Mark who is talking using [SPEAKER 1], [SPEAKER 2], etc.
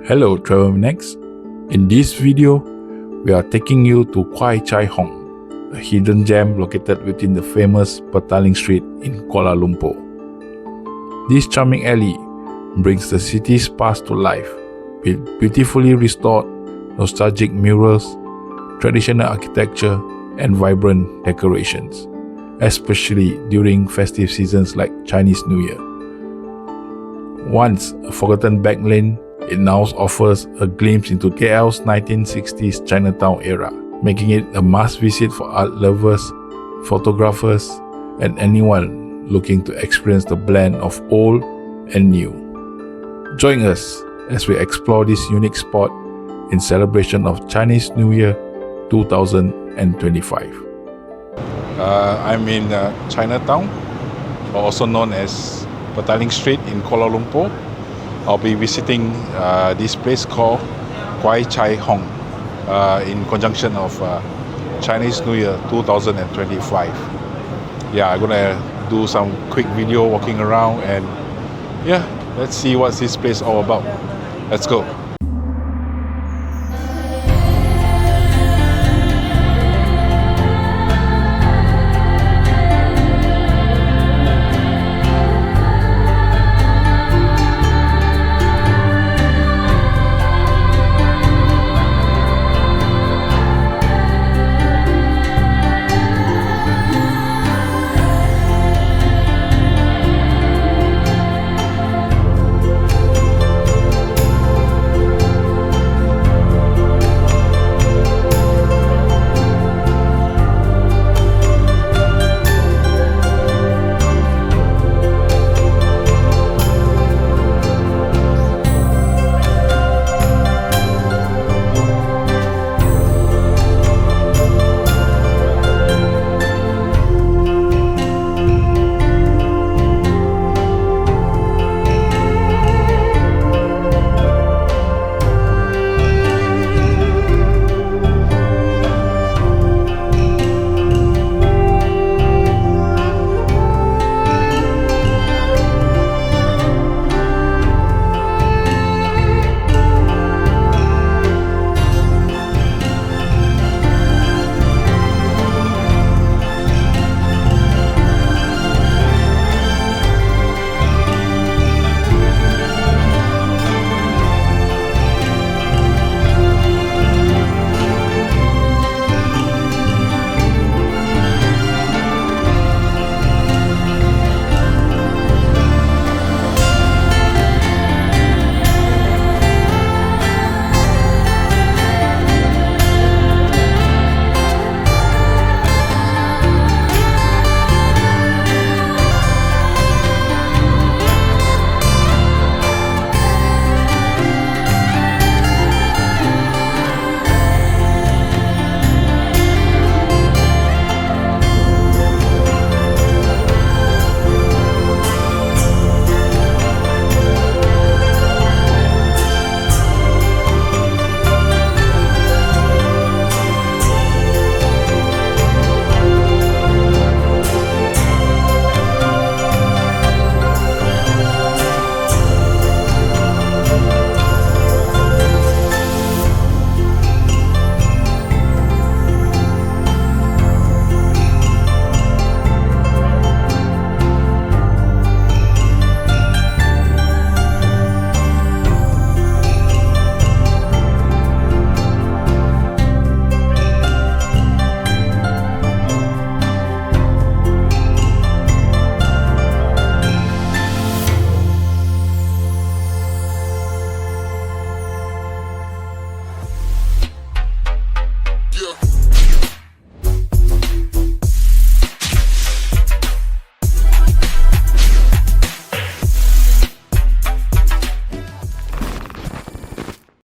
[SPEAKER 1] Hello Travelmaniacs. In this video, we are taking you to Kwai Chai Hong, a hidden gem located within the famous Petaling Street in Kuala Lumpur. This charming alley brings the city's past to life with beautifully restored, nostalgic murals, traditional architecture, and vibrant decorations, especially during festive seasons like Chinese New Year. Once a forgotten back lane, it now offers a glimpse into KL's 1960s Chinatown era, making it a must-visit for art lovers, photographers, and anyone looking to experience the blend of old and new. Join us as we explore this unique spot in celebration of Chinese New Year 2025. I'm in Chinatown, also known as Petaling Street in Kuala Lumpur. I'll be visiting this place called Kwai Chai Hong in conjunction of Chinese New Year 2025. Yeah, I'm gonna do some quick video walking around and yeah, let's see what's this place all about. Let's go.